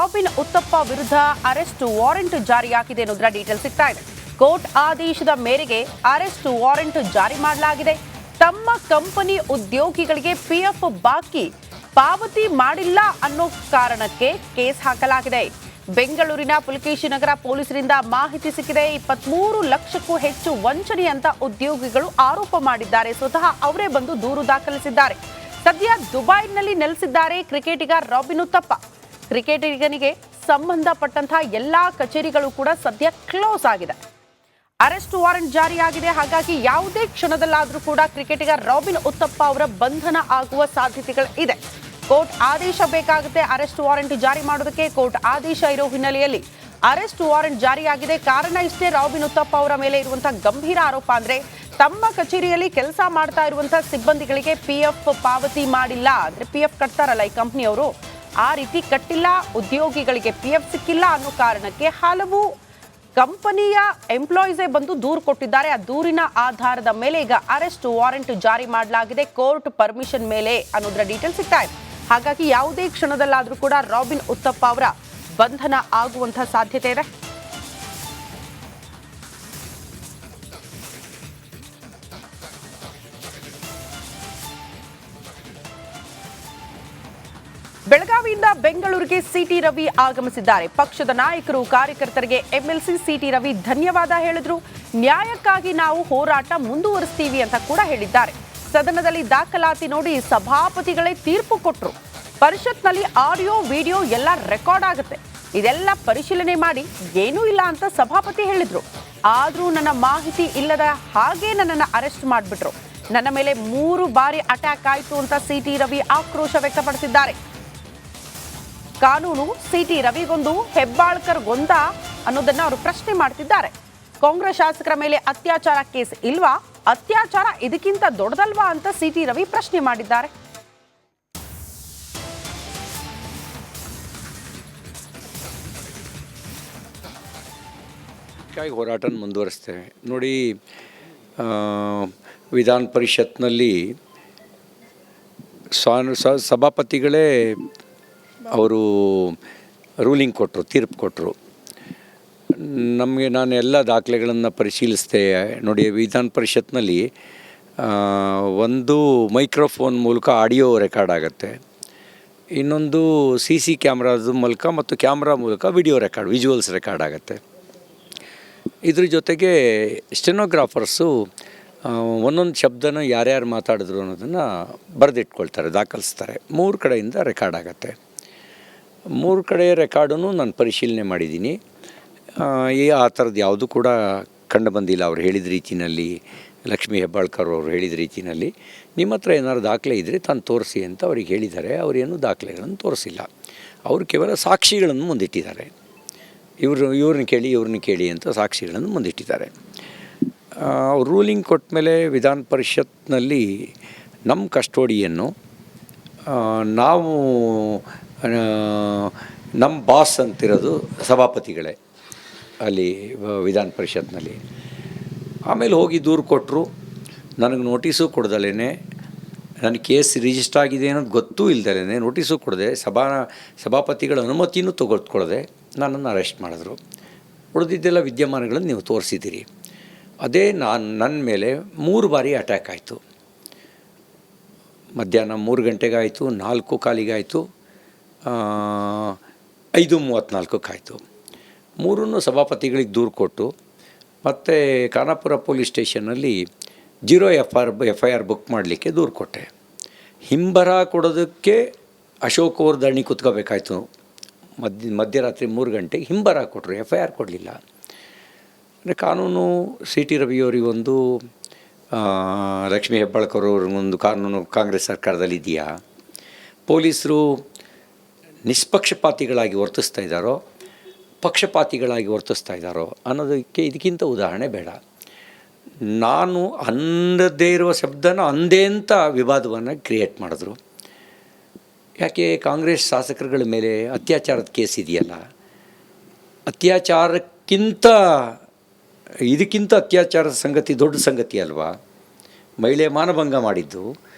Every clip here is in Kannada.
ರಾಬಿನ್ ಉತ್ತಪ್ಪ ವಿರುದ್ಧ ಅರೆಸ್ಟ್ ವಾರೆಂಟ್ ಜಾರಿಯಾಗಿದೆ ಅನ್ನೋದರ ಡೀಟೇಲ್ ಸಿಗ್ತಾ ಇದೆ. ಕೋರ್ಟ್ ಆದೇಶದ ಮೇರೆಗೆ ಅರೆಸ್ಟ್ ವಾರೆಂಟ್ ಜಾರಿ ಮಾಡಲಾಗಿದೆ. ತಮ್ಮ ಕಂಪನಿ ಉದ್ಯೋಗಿಗಳಿಗೆ ಪಿಎಫ್ ಬಾಕಿ ಪಾವತಿ ಮಾಡಿಲ್ಲ ಅನ್ನೋ ಕಾರಣಕ್ಕೆ ಕೇಸ್ ಹಾಕಲಾಗಿದೆ. ಬೆಂಗಳೂರಿನ ಪುಲಕೇಶಿ ನಗರ ಪೊಲೀಸರಿಂದ ಮಾಹಿತಿ ಸಿಕ್ಕಿದೆ. 23 ಲಕ್ಷಕ್ಕೂ ಹೆಚ್ಚು ವಂಚನೆ ಅಂತ ಉದ್ಯೋಗಿಗಳು ಆರೋಪ ಮಾಡಿದ್ದಾರೆ. ಸ್ವತಃ ಅವರೇ ಬಂದು ದೂರು ದಾಖಲಿಸಿದ್ದಾರೆ. ಸದ್ಯ ದುಬೈನಲ್ಲಿ ನೆಲೆಸಿದ್ದಾರೆ ಕ್ರಿಕೆಟಿಗ ರಾಬಿನ್ ಉತ್ತಪ್ಪ. ಕ್ರಿಕೆಟಿಗನಿಗೆ ಸಂಬಂಧಪಟ್ಟಂತಹ ಎಲ್ಲಾ ಕಚೇರಿಗಳು ಕೂಡ ಸದ್ಯ ಕ್ಲೋಸ್ ಆಗಿದೆ. ಅರೆಸ್ಟ್ ವಾರೆಂಟ್ ಜಾರಿಯಾಗಿದೆ. ಹಾಗಾಗಿ ಯಾವುದೇ ಕ್ಷಣದಲ್ಲಾದರೂ ಕೂಡ ಕ್ರಿಕೆಟಿಗ ರಾಬಿನ್ ಉತ್ತಪ್ಪ ಅವರ ಬಂಧನ ಆಗುವ ಸಾಧ್ಯತೆಗಳು ಇದೆ. ಕೋರ್ಟ್ ಆದೇಶ ಬೇಕಾಗುತ್ತೆ ಅರೆಸ್ಟ್ ವಾರೆಂಟ್ ಜಾರಿ ಮಾಡೋದಕ್ಕೆ. ಕೋರ್ಟ್ ಆದೇಶ ಇರೋ ಹಿನ್ನೆಲೆಯಲ್ಲಿ ಅರೆಸ್ಟ್ ವಾರೆಂಟ್ ಜಾರಿಯಾಗಿದೆ. ಕಾರಣ ಇಷ್ಟೇ, ರಾಬಿನ್ ಉತ್ತಪ್ಪ ಅವರ ಮೇಲೆ ಇರುವಂತಹ ಗಂಭೀರ ಆರೋಪ ಅಂದ್ರೆ ತಮ್ಮ ಕಚೇರಿಯಲ್ಲಿ ಕೆಲಸ ಮಾಡ್ತಾ ಇರುವಂತಹ ಸಿಬ್ಬಂದಿಗಳಿಗೆ ಪಿಎಫ್ ಪಾವತಿ ಮಾಡಿಲ್ಲ. ಅಂದ್ರೆ ಪಿಎಫ್ ಕಟ್ತಾರಲ್ಲ ಈ ಕಂಪ್ನಿಯವರು, ಆ ರೀತಿ ಕಟ್ಟಿಲ್ಲ, ಉದ್ಯೋಗಿಗಳಿಗೆ ಪಿಎಫ್ ಸಿಕ್ಕಿಲ್ಲ ಅನ್ನೋ ಕಾರಣಕ್ಕೆ ಹಲವು ಕಂಪನಿಯ ಎಂಪ್ಲಾಯೀಸೇ ಬಂದು ದೂರು ಕೊಟ್ಟಿದ್ದಾರೆ. ಆ ದೂರಿನ ಆಧಾರದ ಮೇಲೆ ಈಗ ಅರೆಸ್ಟ್ ವಾರೆಂಟ್ ಜಾರಿ ಮಾಡಲಾಗಿದೆ. ಕೋರ್ಟ್ ಪರ್ಮಿಷನ್ ಮೇಲೆ ಅನ್ನೋದರ ಡೀಟೇಲ್ ಸಿಗ್ತಾ ಇದೆ. ಹಾಗಾಗಿ ಯಾವುದೇ ಕ್ಷಣದಲ್ಲಾದರೂ ಕೂಡ ರಾಬಿನ್ ಉತ್ತಪ್ಪ ಅವರ ಬಂಧನ ಆಗುವಂತಹ ಸಾಧ್ಯತೆ ಇದೆ. ಬೆಳಗಾವಿಯಿಂದ ಬೆಂಗಳೂರಿಗೆ ಸಿಟಿ ರವಿ ಆಗಮಿಸಿದ್ದಾರೆ. ಪಕ್ಷದ ನಾಯಕರು ಕಾರ್ಯಕರ್ತರಿಗೆ ಎಂಎಲ್ಸಿ ಸಿಟಿ ರವಿ ಧನ್ಯವಾದ ಹೇಳಿದ್ರು. ನ್ಯಾಯಕ್ಕಾಗಿ ನಾವು ಹೋರಾಟ ಮುಂದುವರಿಸ್ತೀವಿ ಅಂತ ಕೂಡ ಹೇಳಿದ್ದಾರೆ. ಸದನದಲ್ಲಿ ದಾಖಲಾತಿ ನೋಡಿ ಸಭಾಪತಿಗಳೇ ತೀರ್ಪು ಕೊಟ್ಟರು. ಪರಿಷತ್ನಲ್ಲಿ ಆಡಿಯೋ ವಿಡಿಯೋ ಎಲ್ಲ ರೆಕಾರ್ಡ್ ಆಗುತ್ತೆ, ಇದೆಲ್ಲ ಪರಿಶೀಲನೆ ಮಾಡಿ ಏನೂ ಇಲ್ಲ ಅಂತ ಸಭಾಪತಿ ಹೇಳಿದ್ರು. ಆದ್ರೂ ನನ್ನ ಮಾಹಿತಿ ಇಲ್ಲದ ಹಾಗೆ ನನ್ನನ್ನು ಅರೆಸ್ಟ್ ಮಾಡಿಬಿಟ್ರು. ನನ್ನ ಮೇಲೆ 3 ಬಾರಿ ಅಟ್ಯಾಕ್ ಆಯಿತು ಅಂತ ಸಿಟಿ ರವಿ ಆಕ್ರೋಶ ವ್ಯಕ್ತಪಡಿಸಿದ್ದಾರೆ. ಕಾನೂನು ಸಿಟಿ ರವಿಗೊಂದು ಹೆಬ್ಬಾಳ್ಕರ್ಗೊಂದ ಅನ್ನೋದನ್ನ ಅವರು ಪ್ರಶ್ನೆ ಮಾಡ್ತಿದ್ದಾರೆ. ಕಾಂಗ್ರೆಸ್ ಶಾಸಕರ ಮೇಲೆ ಅತ್ಯಾಚಾರ ಕೇಸ್ ಇಲ್ವಾ? ಅತ್ಯಾಚಾರ ಇದಕ್ಕಿಂತ ದೊಡ್ಡದಲ್ವಾ ಅಂತ ಸಿಟಿ ರವಿ ಪ್ರಶ್ನೆ ಮಾಡಿದ್ದಾರೆ. ಹೋರಾಟ ಮುಂದುವರಿಸ್ತೇವೆ ನೋಡಿ. ವಿಧಾನ ಪರಿಷತ್ನಲ್ಲಿ ಸಭಾಪತಿಗಳೇ ಅವರು ರೂಲಿಂಗ್ ಕೊಟ್ಟರು, ತೀರ್ಪು ಕೊಟ್ಟರು. ನಾನು ಎಲ್ಲ ದಾಖಲೆಗಳನ್ನು ಪರಿಶೀಲಿಸಿದೆ ನೋಡಿ. ವಿಧಾನ ಪರಿಷತ್ನಲ್ಲಿ ಒಂದು ಮೈಕ್ರೋಫೋನ್ ಮೂಲಕ ಆಡಿಯೋ ರೆಕಾರ್ಡ್ ಆಗುತ್ತೆ, ಇನ್ನೊಂದು CC ಕ್ಯಾಮ್ರಾದ ಮೂಲಕ ಮತ್ತು ಕ್ಯಾಮ್ರಾ ಮೂಲಕ ವಿಡಿಯೋ ರೆಕಾರ್ಡ್, ವಿಜುವಲ್ಸ್ ರೆಕಾರ್ಡ್ ಆಗುತ್ತೆ. ಇದ್ರ ಜೊತೆಗೆ ಸ್ಟೆನೋಗ್ರಾಫರ್ಸು ಒಂದೊಂದು ಶಬ್ದನ ಯಾರ್ಯಾರು ಮಾತಾಡಿದ್ರು ಅನ್ನೋದನ್ನು ಬರೆದಿಟ್ಕೊಳ್ತಾರೆ, ದಾಖಲಿಸ್ತಾರೆ. 3 ಕಡೆಯಿಂದ ರೆಕಾರ್ಡ್ ಆಗುತ್ತೆ. 3 ಕಡೆ ರೆಕಾರ್ಡನ್ನು ನಾನು ಪರಿಶೀಲನೆ ಮಾಡಿದ್ದೀನಿ. ಆ ಥರದ್ದು ಯಾವುದೂ ಕೂಡ ಕಂಡು ಬಂದಿಲ್ಲ. ಅವ್ರು ಹೇಳಿದ ರೀತಿಯಲ್ಲಿ, ಲಕ್ಷ್ಮೀ ಹೆಬ್ಬಾಳ್ಕರ್ ಅವರು ಹೇಳಿದ ರೀತಿಯಲ್ಲಿ ನಿಮ್ಮ ಹತ್ರ ಏನಾದ್ರು ದಾಖಲೆ ಇದ್ದರೆ ತಾನು ತೋರಿಸಿ ಅಂತ ಅವ್ರಿಗೆ ಹೇಳಿದ್ದಾರೆ. ಅವರೇನು ದಾಖಲೆಗಳನ್ನು ತೋರಿಸಿಲ್ಲ. ಅವರು ಕೇವಲ ಸಾಕ್ಷಿಗಳನ್ನು ಮುಂದಿಟ್ಟಿದ್ದಾರೆ. ಇವ್ರನ್ನ ಕೇಳಿ ಅಂತ ಸಾಕ್ಷಿಗಳನ್ನು ಮುಂದಿಟ್ಟಿದ್ದಾರೆ. ರೂಲಿಂಗ್ ಕೊಟ್ಟ ಮೇಲೆ ವಿಧಾನ ಪರಿಷತ್ನಲ್ಲಿ ನಮ್ಮ ಕಸ್ಟೋಡಿಯನ್ನು ನಾವು ನಮ್ಮ ಬಾಸ್ ಅಂತಿರೋದು ಸಭಾಪತಿಗಳೇ ಅಲ್ಲಿ ವಿಧಾನ ಪರಿಷತ್ನಲ್ಲಿ. ಆಮೇಲೆ ಹೋಗಿ ದೂರು ಕೊಟ್ಟರು. ನನಗೆ ನೋಟಿಸು ಕೊಡ್ದಲೇ, ನನ್ನ ಕೇಸ್ ರಿಜಿಸ್ಟರ್ ಆಗಿದೆ ಅನ್ನೋದು ಗೊತ್ತೂ ಇಲ್ದಲೇ, ನೋಟಿಸು ಕೊಡದೆ, ಸಭಾಪತಿಗಳ ಅನುಮತಿನೂ ತೆಗೆದುಕೊಳ್ಳದೆ ನನ್ನನ್ನು ಅರೆಸ್ಟ್ ಮಾಡಿದ್ರು. ಉಳಿದಿದ್ದೆಲ್ಲ ವಿದ್ಯಮಾನಗಳನ್ನು ನೀವು ತೋರಿಸಿದ್ದೀರಿ. ಅದೇ ನನ್ನ ಮೇಲೆ 3 ಬಾರಿ ಅಟ್ಯಾಕ್ ಆಯಿತು. ಮಧ್ಯಾಹ್ನ 3 ಗಂಟೆಗಾಯಿತು, 4 ಕಾಲಿಗಾಯಿತು, 5:34 ಮೂರನ್ನು ಸಭಾಪತಿಗಳಿಗೆ ದೂರು ಕೊಟ್ಟು ಮತ್ತು ಖಾನಾಪುರ ಪೊಲೀಸ್ ಸ್ಟೇಷನ್ನಲ್ಲಿ 0 FIR ಬುಕ್ ಮಾಡಲಿಕ್ಕೆ ದೂರು ಕೊಟ್ಟೆ. ಹಿಂಬರ ಕೊಡೋದಕ್ಕೆ ಅಶೋಕ್ ಅವ್ರ ದಣಿ ಕೂತ್ಕೋಬೇಕಾಯ್ತು. ಮಧ್ಯರಾತ್ರಿ 3 ಗಂಟೆಗೆ ಹಿಂಬರ ಕೊಟ್ಟರು, FIR ಕೊಡಲಿಲ್ಲ. ಅಂದರೆ ಕಾನೂನು ಸಿಟಿ ರವಿಯವರಿಗೊಂದು, ಲಕ್ಷ್ಮೀ ಹೆಬ್ಬಾಳ್ಕರ್ ಅವ್ರಿಗೊಂದು ಕಾನೂನು ಕಾಂಗ್ರೆಸ್ ಸರ್ಕಾರದಲ್ಲಿ ಇದೆಯಾ? ಪೊಲೀಸರು ನಿಷ್ಪಕ್ಷಪಾತಿಗಳಾಗಿ ವರ್ತಿಸ್ತಾ ಇದ್ದಾರೋ, ಪಕ್ಷಪಾತಿಗಳಾಗಿ ವರ್ತಿಸ್ತಾ ಇದ್ದಾರೋ ಅನ್ನೋದಕ್ಕೆ ಇದಕ್ಕಿಂತ ಉದಾಹರಣೆ ಬೇಡ. ನಾನು ಅಂದದೇ ಇರುವ ಶಬ್ದನ ಅಂದೇ ಅಂತ ವಿವಾದವನ್ನು ಕ್ರಿಯೇಟ್ ಮಾಡಿದ್ರು. ಯಾಕೆ ಕಾಂಗ್ರೆಸ್ ಶಾಸಕರುಗಳ ಮೇಲೆ ಅತ್ಯಾಚಾರದ ಕೇಸ್ ಇದೆಯಲ್ಲ, ಅತ್ಯಾಚಾರಕ್ಕಿಂತ ಇದಕ್ಕಿಂತ ಅತ್ಯಾಚಾರದ ಸಂಗತಿ ದೊಡ್ಡ ಸಂಗತಿ ಅಲ್ವಾ? ಮಹಿಳೆ ಮಾನಭಂಗ ಮಾಡಿದ್ದು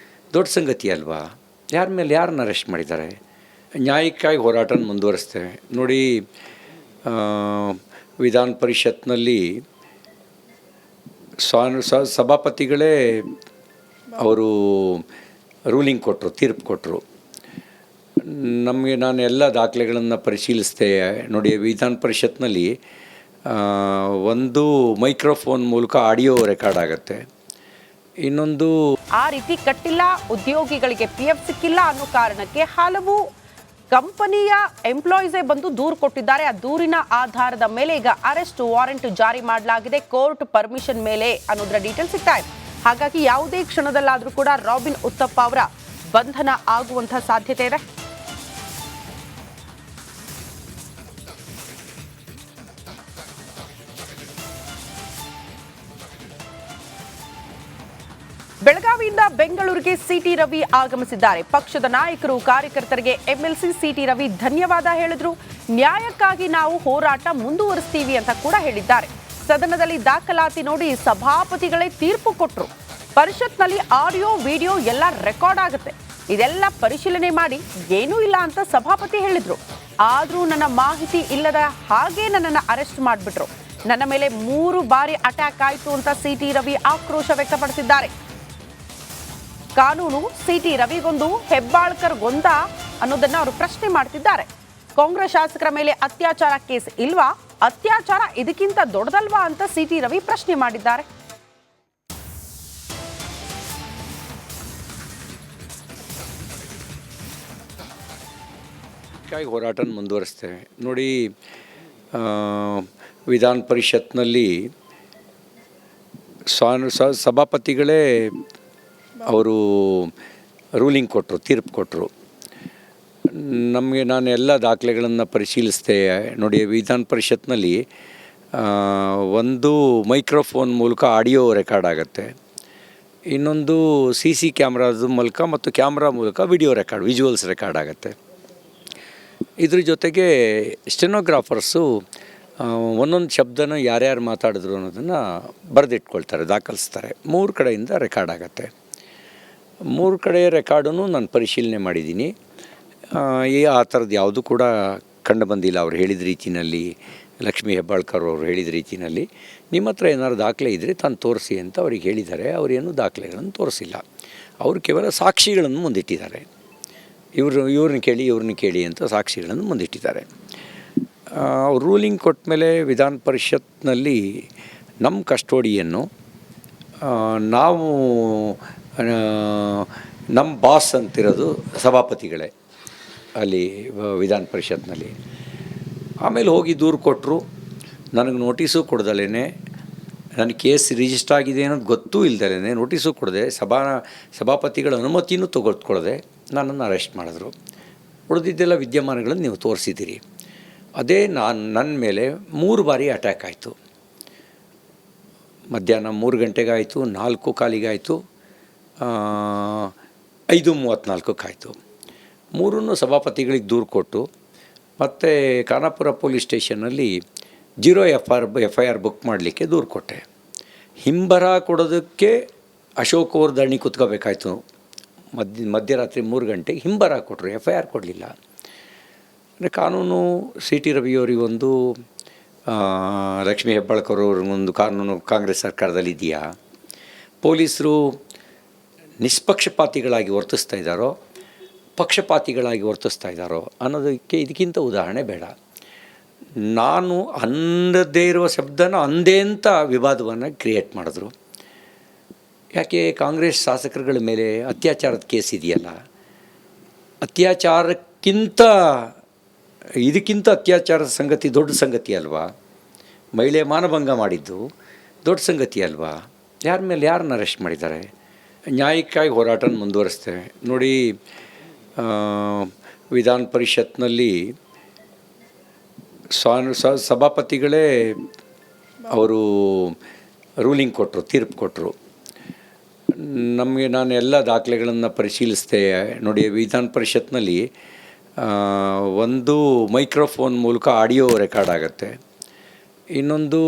ದೊಡ್ಡ ಸಂಗತಿ ಅಲ್ವಾ? ಯಾರ ಮೇಲೆ ಯಾರನ್ನ ಅರೆಸ್ಟ್ ಮಾಡಿದ್ದಾರೆ? ನ್ಯಾಯಕ್ಕಾಗಿ ಹೋರಾಟ ಮುಂದುವರಿಸ್ತೇವೆ. ನೋಡಿ, ವಿಧಾನ ಪರಿಷತ್ನಲ್ಲಿ ಸಭಾಪತಿಗಳೇ ಅವರು ರೂಲಿಂಗ್ ಕೊಟ್ಟರು, ತೀರ್ಪು ಕೊಟ್ಟರು. ನಾನು ಎಲ್ಲ ದಾಖಲೆಗಳನ್ನು ಪರಿಶೀಲಿಸಿದೆ. ನೋಡಿ, ವಿಧಾನ ಪರಿಷತ್ನಲ್ಲಿ ಒಂದು ಮೈಕ್ರೋಫೋನ್ ಮೂಲಕ ಆಡಿಯೋ ರೆಕಾರ್ಡ್ ಆಗುತ್ತೆ. ಇನ್ನೊಂದು ಆ ರೀತಿ ಕಟ್ಟಿಲ್ಲ, ಉದ್ಯೋಗಿಗಳಿಗೆ PF ಸಿಕ್ಕಿಲ್ಲ ಅನ್ನೋ ಕಾರಣಕ್ಕೆ ಹಲವು ಕಂಪನಿಯ ಎಂಪ್ಲಾಯೀಸೇ ಬಂದು ದೂರು ಕೊಟ್ಟಿದ್ದಾರೆ. ಆ ದೂರಿನ ಆಧಾರದ ಮೇಲೆ ಈಗ ಅರೆಸ್ಟ್ ವಾರೆಂಟ್ ಜಾರಿ ಮಾಡಲಾಗಿದೆ, ಕೋರ್ಟ್ ಪರ್ಮಿಷನ್ ಮೇಲೆ ಅನ್ನೋದರ ಡೀಟೇಲ್ ಸಿಗ್ತಾ ಇದೆ. ಹಾಗಾಗಿ ಯಾವುದೇ ಕ್ಷಣದಲ್ಲಾದರೂ ಕೂಡ ರಾಬಿನ್ ಉತ್ತಪ್ಪ ಅವರ ಬಂಧನ ಆಗುವಂತಹ ಸಾಧ್ಯತೆ ಇದೆ. ಬೆಳಗಾವಿಯಿಂದ ಬೆಂಗಳೂರಿಗೆ ಸಿಟಿ ರವಿ ಆಗಮಿಸಿದ್ದಾರೆ. ಪಕ್ಷದ ನಾಯಕರು, ಕಾರ್ಯಕರ್ತರಿಗೆ MLC ಸಿಟಿ ರವಿ ಧನ್ಯವಾದ ಹೇಳಿದ್ರು. ನ್ಯಾಯಕ್ಕಾಗಿ ನಾವು ಹೋರಾಟ ಮುಂದುವರಿಸ್ತೀವಿ ಅಂತ ಕೂಡ ಹೇಳಿದ್ದಾರೆ. ಸದನದಲ್ಲಿ ದಾಖಲಾತಿ ನೋಡಿ ಸಭಾಪತಿಗಳೇ ತೀರ್ಪು ಕೊಟ್ಟರು. ಪರಿಷತ್ನಲ್ಲಿ ಆಡಿಯೋ, ವಿಡಿಯೋ ಎಲ್ಲ ರೆಕಾರ್ಡ್ ಆಗುತ್ತೆ. ಇದೆಲ್ಲ ಪರಿಶೀಲನೆ ಮಾಡಿ ಏನೂ ಇಲ್ಲ ಅಂತ ಸಭಾಪತಿ ಹೇಳಿದ್ರು. ಆದ್ರೂ ನನ್ನ ಮಾಹಿತಿ ಇಲ್ಲದ ಹಾಗೆ ನನ್ನನ್ನು ಅರೆಸ್ಟ್ ಮಾಡಿಬಿಟ್ರು. ನನ್ನ ಮೇಲೆ 3 ಬಾರಿ ಅಟ್ಯಾಕ್ ಆಯಿತು ಅಂತ ಸಿಟಿ ರವಿ ಆಕ್ರೋಶ ವ್ಯಕ್ತಪಡಿಸಿದ್ದಾರೆ. ಕಾನೂನು ಸಿಟಿ ರವಿಗೊಂದು, ಹೆಬ್ಬಾಳ್ಕರ್ಗೊಂದ ಅನ್ನೋದನ್ನ ಅವರು ಪ್ರಶ್ನೆ ಮಾಡ್ತಿದ್ದಾರೆ. ಕಾಂಗ್ರೆಸ್ ಶಾಸಕರ ಮೇಲೆ ಅತ್ಯಾಚಾರ ಕೇಸ್ ಇಲ್ವಾ? ಅತ್ಯಾಚಾರ ಇದಕ್ಕಿಂತ ದೊಡ್ಡದಲ್ವಾ ಅಂತ ಸಿಟಿ ರವಿ ಪ್ರಶ್ನೆ ಮಾಡಿದ್ದಾರೆ. ಹೋರಾಟ ಮುಂದುವರಿಸ್ತೇವೆ. ನೋಡಿ, ವಿಧಾನ ಪರಿಷತ್ನಲ್ಲಿ ಸಭಾಪತಿಗಳೇ ಅವರು ರೂಲಿಂಗ್ ಕೊಟ್ಟರು, ತೀರ್ಪು ಕೊಟ್ಟರು. ನಾನು ಎಲ್ಲ ದಾಖಲೆಗಳನ್ನು ಪರಿಶೀಲಿಸಿದೆ. ನೋಡಿ, ವಿಧಾನ ಪರಿಷತ್ನಲ್ಲಿ ಒಂದು ಮೈಕ್ರೋಫೋನ್ ಮೂಲಕ ಆಡಿಯೋ ರೆಕಾರ್ಡ್ ಆಗುತ್ತೆ. ಇನ್ನೊಂದು CC ಕ್ಯಾಮ್ರಾದ ಮೂಲಕ ಮತ್ತು ಕ್ಯಾಮ್ರಾ ಮೂಲಕ ವಿಜುವಲ್ಸ್ ರೆಕಾರ್ಡ್ ಆಗುತ್ತೆ. ಇದ್ರ ಜೊತೆಗೆ ಸ್ಟೆನೋಗ್ರಾಫರ್ಸು ಒಂದೊಂದು ಶಬ್ದನ ಯಾರ್ಯಾರು ಮಾತಾಡಿದ್ರು ಅನ್ನೋದನ್ನು ಬರೆದಿಟ್ಕೊಳ್ತಾರೆ, ದಾಖಲಿಸ್ತಾರೆ. 3 ಕಡೆಯಿಂದ ರೆಕಾರ್ಡ್ ಆಗುತ್ತೆ. 3 ಕಡೆ ರೆಕಾರ್ಡನ್ನು ನಾನು ಪರಿಶೀಲನೆ ಮಾಡಿದ್ದೀನಿ. ಆ ಥರದ್ದು ಯಾವುದೂ ಕೂಡ ಕಂಡು ಬಂದಿಲ್ಲ. ಅವ್ರು ಹೇಳಿದ ರೀತಿಯಲ್ಲಿ, ಲಕ್ಷ್ಮೀ ಹೆಬ್ಬಾಳ್ಕರ್ ಅವರು ಹೇಳಿದ ರೀತಿಯಲ್ಲಿ. ನಿಮ್ಮ ಹತ್ರ ಏನಾದ್ರು ದಾಖಲೆ ಇದ್ದರೆ ತಾನು ತೋರಿಸಿ ಅಂತ ಅವ್ರಿಗೆ ಹೇಳಿದ್ದಾರೆ. ಅವರೇನು ದಾಖಲೆಗಳನ್ನು ತೋರಿಸಿಲ್ಲ. ಅವರು ಕೇವಲ ಸಾಕ್ಷಿಗಳನ್ನು ಮುಂದಿಟ್ಟಿದ್ದಾರೆ. ಇವ್ರನ್ನ ಕೇಳಿ ಅಂತ ಸಾಕ್ಷಿಗಳನ್ನು ಮುಂದಿಟ್ಟಿದ್ದಾರೆ. ಅವ್ರು ರೂಲಿಂಗ್ ಕೊಟ್ಟ ಮೇಲೆ ವಿಧಾನ ಪರಿಷತ್ನಲ್ಲಿ ನಮ್ಮ ಕಸ್ಟೋಡಿಯನ್ನು ನಾವು ನಮ್ಮ ಬಾಸ್ ಅಂತಿರೋದು ಸಭಾಪತಿಗಳೇ ಅಲ್ಲಿ ವಿಧಾನ ಪರಿಷತ್ನಲ್ಲಿ. ಆಮೇಲೆ ಹೋಗಿ ದೂರು ಕೊಟ್ಟರು. ನನಗೆ ನೋಟಿಸು ಕೊಡ್ದಲೇ, ನನ್ನ ಕೇಸ್ ರಿಜಿಸ್ಟರ್ ಆಗಿದೆ ಅನ್ನೋದು ಗೊತ್ತೂ ಇಲ್ದಲೇ, ನೋಟಿಸು ಕೊಡದೆ, ಸಭಾಪತಿಗಳ ಅನುಮತಿನೂ ತೆಗೆದುಕೊಳ್ಳದೆ ನನ್ನನ್ನು ಅರೆಸ್ಟ್ ಮಾಡಿದ್ರು. ಉಳಿದಿದ್ದೆಲ್ಲ ವಿದ್ಯಮಾನಗಳನ್ನು ನೀವು ತೋರಿಸಿದ್ದೀರಿ. ಅದೇ ನನ್ನ ಮೇಲೆ 3 ಬಾರಿ ಅಟ್ಯಾಕ್ ಆಯಿತು. ಮಧ್ಯಾಹ್ನ 3 ಗಂಟೆಗಾಯಿತು, 4:15 5:34 ಮೂರನ್ನು ಸಭಾಪತಿಗಳಿಗೆ ದೂರು ಕೊಟ್ಟು ಮತ್ತು ಖಾನಾಪುರ ಪೊಲೀಸ್ ಸ್ಟೇಷನ್ನಲ್ಲಿ 0 FIR ಬುಕ್ ಮಾಡಲಿಕ್ಕೆ ದೂರು ಕೊಟ್ಟೆ. ಹಿಂಬರ ಕೊಡೋದಕ್ಕೆ ಅಶೋಕ್ ಅವ್ರ ದಣಿ ಕೂತ್ಕೋಬೇಕಾಯ್ತು. ಮಧ್ಯರಾತ್ರಿ 3 ಗಂಟೆಗೆ ಹಿಂಬರ ಕೊಟ್ಟರು, FIR ಕೊಡಲಿಲ್ಲ. ಅಂದರೆ ಕಾನೂನು ಸಿಟಿ ರವಿಯವರಿಗೊಂದು, ಲಕ್ಷ್ಮೀ ಹೆಬ್ಬಾಳ್ಕರ್ ಅವ್ರಿಗೊಂದು ಕಾನೂನು ಕಾಂಗ್ರೆಸ್ ಸರ್ಕಾರದಲ್ಲಿ ಇದೆಯಾ? ಪೊಲೀಸರು ನಿಷ್ಪಕ್ಷಪಾತಿಗಳಾಗಿ ವರ್ತಿಸ್ತಾ ಇದ್ದಾರೋ, ಪಕ್ಷಪಾತಿಗಳಾಗಿ ವರ್ತಿಸ್ತಾ ಇದ್ದಾರೋ ಅನ್ನೋದಕ್ಕೆ ಇದಕ್ಕಿಂತ ಉದಾಹರಣೆ ಬೇಡ. ನಾನು ಅಂದದೇ ಇರುವ ಶಬ್ದನ ಅಂದೇ ಅಂತ ವಿವಾದವನ್ನು ಕ್ರಿಯೇಟ್ ಮಾಡಿದ್ರು. ಯಾಕೆ ಕಾಂಗ್ರೆಸ್ ಶಾಸಕರುಗಳ ಮೇಲೆ ಅತ್ಯಾಚಾರದ ಕೇಸ್ ಇದೆಯಲ್ಲ, ಇದಕ್ಕಿಂತ ಅತ್ಯಾಚಾರದ ಸಂಗತಿ ದೊಡ್ಡ ಸಂಗತಿ ಅಲ್ವಾ? ಮಹಿಳೆ ಮಾನಭಂಗ ಮಾಡಿದ್ದು ದೊಡ್ಡ ಸಂಗತಿ ಅಲ್ವಾ? ಯಾರ ಮೇಲೆ ಯಾರನ್ನ ಅರೆಸ್ಟ್ ಮಾಡಿದ್ದಾರೆ? ನ್ಯಾಯಕ್ಕಾಗಿ ಹೋರಾಟ ಮುಂದುವರಿಸ್ತೇವೆ. ನೋಡಿ, ವಿಧಾನ ಪರಿಷತ್ನಲ್ಲಿ ಸಭಾಪತಿಗಳೇ ಅವರು ರೂಲಿಂಗ್ ಕೊಟ್ಟರು, ತೀರ್ಪು ಕೊಟ್ಟರು. ನಾನು ಎಲ್ಲ ದಾಖಲೆಗಳನ್ನು ಪರಿಶೀಲಿಸಿದೆ. ನೋಡಿ, ವಿಧಾನ ಪರಿಷತ್ನಲ್ಲಿ ಒಂದು ಮೈಕ್ರೋಫೋನ್ ಮೂಲಕ ಆಡಿಯೋ ರೆಕಾರ್ಡ್ ಆಗುತ್ತೆ. ಇನ್ನೊಂದು